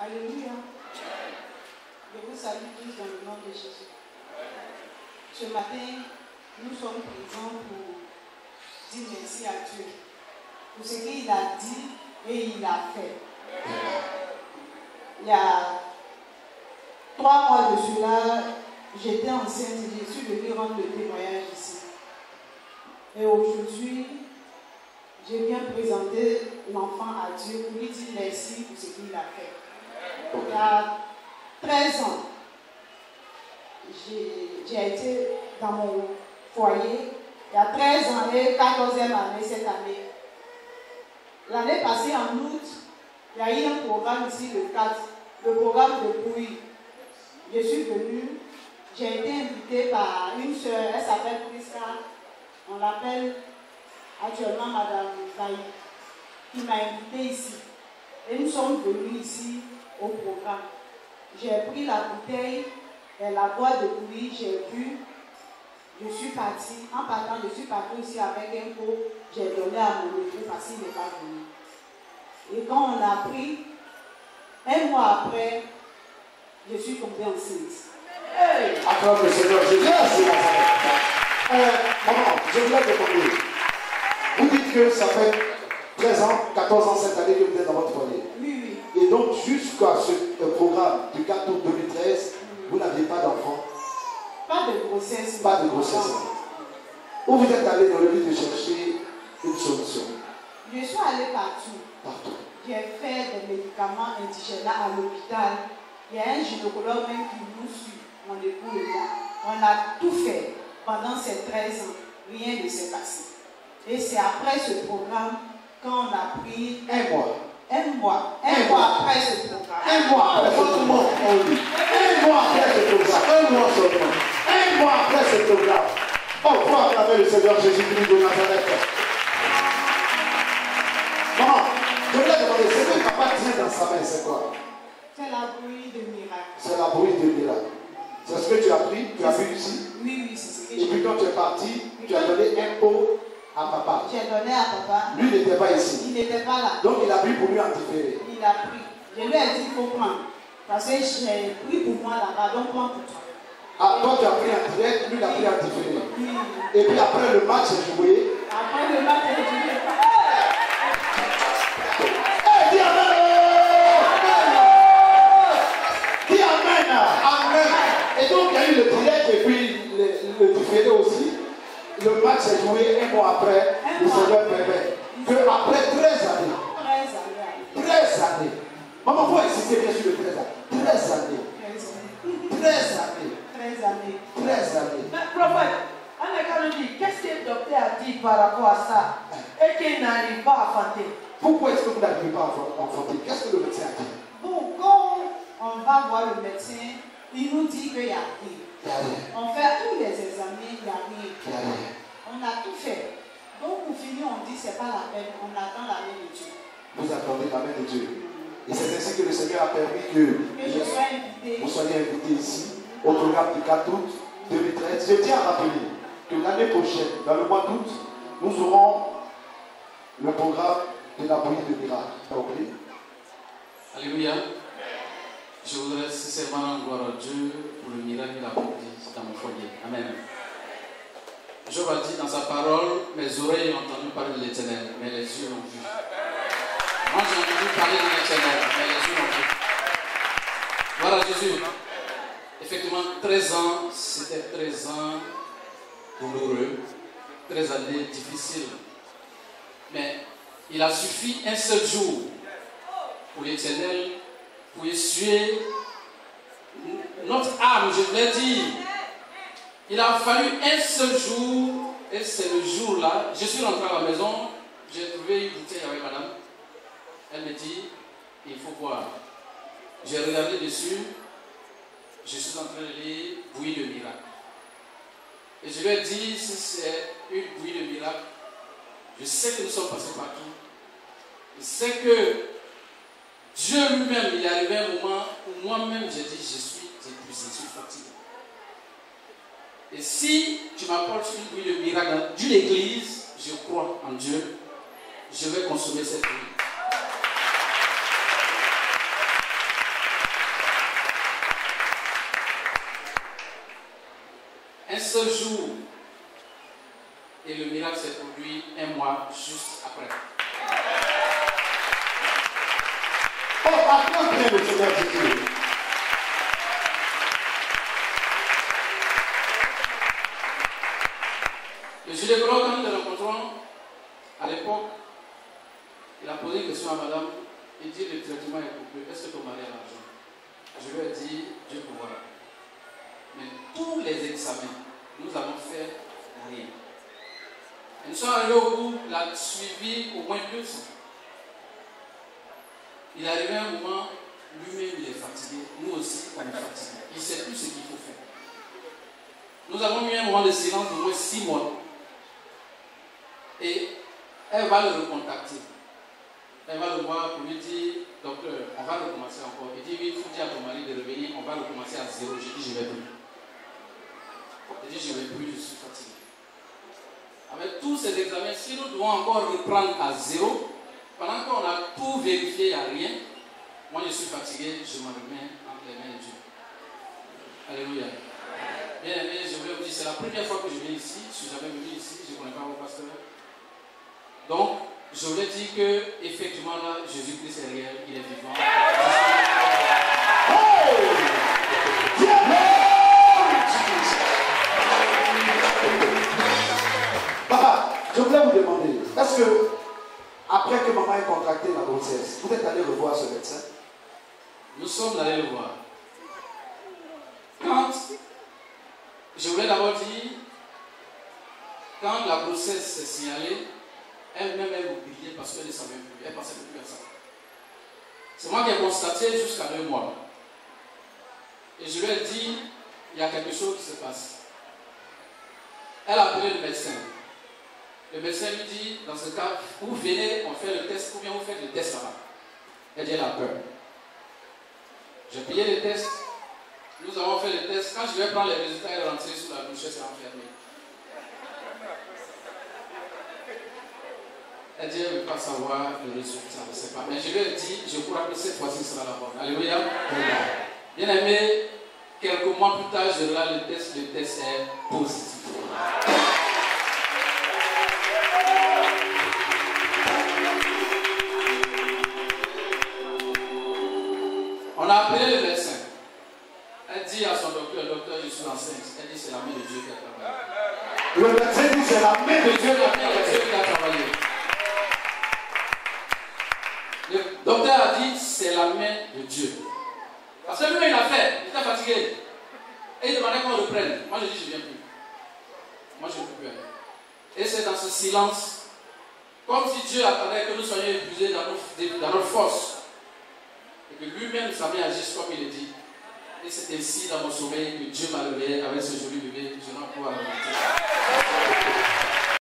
Alléluia. Je vous salue tous dans le nom de Jésus. Ce matin, nous sommes présents pour dire merci à Dieu pour ce qu'il a dit et il a fait. Il y a 3 mois de cela, j'étais enceinte et je suis venue rendre le témoignage ici. Et aujourd'hui, je viens présenter l'enfant à Dieu pour lui dire merci pour ce qu'il a fait. Il y a 13 ans, j'ai été dans mon foyer. Il y a 13 ans et 14e année cette année. L'année passée, en août, il y a eu un programme ici, le 4, le programme de Pouille. Je suis venue, j'ai été invitée par une soeur, elle s'appelle Prisca, on l'appelle actuellement Madame Taï, qui m'a invitée ici. Et nous sommes venus ici au programme. J'ai pris la bouteille et la boîte de Pouille, j'ai bu. Je suis partie, en partant, je suis partie aussi avec un pot, j'ai donné à mon époux parce qu'il n'est pas venu. Et quand on a pris, un mois après, je suis tombée enceinte. Hey! Acclame le Seigneur Jésus. Maman, je voulais demander, vous dites que ça fait 13 ans, 14 ans cette année que vous êtes dans votre foyer. Oui, oui. Et donc, jusqu'à ce programme du 4 août 2013, vous n'aviez pas d'enfant. Pas de grossesse. Pas de grossesse. Où vous êtes allé dans le but de chercher une solution? Je suis allée partout. Partout. J'ai fait des médicaments indigènes à l'hôpital. Il y a un gynécologue même qui nous suit, mon époux et moi. On a tout fait pendant ces 13 ans. Rien ne s'est passé. Et c'est après ce programme, quand on a pris un mois après ce programme. Un mois après votre mort, on dit. Un mois après ce programme. Un mois seulement. Un mois après ce programme. On peut acclamer le Seigneur Jésus-Christ de Nazareth. Maman, je voulais demander, ce que papa tient dans sa main, c'est quoi? C'est la bouillie de miracle. C'est la bouillie de miracle. C'est ce que tu as pris, tu as vu ici? Oui, c'est ce que j'ai. Et puis quand tu es parti, tu as donné un pot à papa. J'ai donné à papa. Lui n'était pas ici. Il n'était pas là. Donc il a pris pour lui en différé. Il a pris. Je lui ai dit qu'il faut prendre. Parce que j'ai pris pour moi là-bas, donc prends pour toi. Ah, toi tu as pris en direct, lui il a pris en différé. Oui. Et puis après le match est joué. Après le match est joué. Dis amen! Dis amen! Amen! Et donc il y a eu le direct et puis le différé aussi. Le match est joué un mois après. Le Seigneur permet que après 13 années. 13 années. Maman, vous insistez bien sur le 13 années. 13 années. 13 années. 13 années. 13 années. Mais prophète, Anaka nous dit, qu'est-ce que le docteur a dit par rapport à ça et qu'il n'arrive pas à enfanter? Pourquoi est-ce que vous n'arrivez pas à enfanter? Qu'est-ce que le médecin a dit? Bon, quand on va voir le médecin, il nous dit qu'il n'y a rien. On fait tous les examens, il n'y a rien. On a tout fait. Donc pour finir, on dit c'est pas la peine, on attend la main de Dieu. Vous attendez la main de Dieu. Et c'est ainsi que le Seigneur a permis que vous soyez invités ici au programme du 4 août 2013. Je tiens à rappeler que l'année prochaine, dans le mois d'août, nous aurons le programme de la bouillie de miracle. Okay? Alléluia. Je voudrais sincèrement rendre gloire à Dieu pour le miracle qu'il a accompli dans mon foyer. Amen. Job a dit dans sa parole, mes oreilles ont entendu parler de l'Éternel, mais les yeux l'ont vu. Moi j'ai entendu parler de l'Éternel, mais les yeux l'ont vu. Voilà Jésus. Effectivement, 13 ans, c'était 13 ans douloureux, 13 années difficiles. Mais il a suffi un seul jour pour l'Éternel, pour essuyer notre âme, je voulais dire. Il a fallu un seul jour, et c'est le jour-là. Je suis rentré à la maison, j'ai trouvé une bouteille avec madame. Elle me dit, il faut boire. J'ai regardé dessus, je suis en train de lire bouillie de miracle. Et je lui ai dit, si c'est une bouillie de miracle, je sais que nous sommes passés partout. Je sais que Dieu lui-même, il est arrivé un moment où moi-même j'ai dit, je suis épuisé, je suis fatigué. Et si tu m'apportes une bouillie de miracle d'une église, je crois en Dieu, je vais consommer cette bouillie. seul jour. Et le miracle s'est produit un mois juste après. Oh, acclame bien le Seigneur Jésus. Le gynécologue, quand nous le rencontrons, à l'époque, il a posé une question à madame. Il dit le traitement est coupé. Est-ce que ton mari a l'argent? Je lui ai dit, Dieu pourra. Mais tous les examens, nous avons fait rien. Et nous sommes arrivés au bout, il a suivi au moins 2 ans. Il est arrivé à un moment, lui-même il est fatigué, nous aussi on est fatigués. Il ne sait plus ce qu'il faut faire. Nous avons eu un moment de silence de moins 6 mois. Et elle va le recontacter. Elle va le voir pour lui dire, docteur, on va recommencer encore. Il dit, oui, il faut dire à ton mari de revenir, on va recommencer à 0. J'ai dit, je vais plus. Il dit, je ne vais plus, je suis fatigué. Avec tous ces examens, si nous devons encore reprendre à 0, pendant qu'on a tout vérifié, il n'y a rien, moi je suis fatigué, je m'en remets entre les mains de Dieu. Alléluia. Bien aimé, je voulais vous dire, c'est la première fois que je viens ici, je ne suis jamais venu ici, je ne connais pas vos pasteurs. Donc, je voulais dire que, effectivement, là, Jésus-Christ est réel, il est vivant. Papa, je voulais vous demander, est-ce que, après que maman ait contracté la grossesse, vous êtes allé revoir ce médecin? Nous sommes allés le voir. Quand, je voulais d'abord dire, quand la grossesse s'est signalée, elle-même, elle oubliait parce qu'elle ne savait plus. Elle ne pensait plus à ça. C'est moi qui ai constaté jusqu'à 2 mois. Et je lui ai dit, il y a quelque chose qui se passe. Elle a appelé le médecin. Le médecin lui dit, dans ce cas, vous venez, on fait le test, ou bien vous faites le test là-bas. Elle dit, elle a peur. J'ai payé le test. Nous avons fait le test. Quand je vais prendre les résultats, elle est rentrée sous la douche, elle s'est enfermée. Elle dit, elle ne veut pas savoir le résultat, je ne sais pas. Mais je lui ai dit, je crois que cette fois-ci sera la bonne. Alléluia. Bien aimé, quelques mois plus tard, je regarde le test est positif. On a appelé le médecin. Elle dit à son docteur, je suis enceinte. Elle dit, c'est la main de Dieu qui a travaillé. Le médecin dit, c'est la main de Dieu qui a travaillé. Le docteur a dit, c'est la main de Dieu. Parce que lui, il a fait, il était fatigué. Et il demandait qu'on reprenne. Moi, je dis, je ne viens plus. Moi, je ne peux plus aller. Et c'est dans ce silence, comme si Dieu attendait que nous soyons épuisés dans notre force. Et que lui-même savait agir comme il est dit. Et c'est ainsi dans mon sommeil que Dieu m'a réveillé avec ce joli bébé. Je n'en peux pas remonter.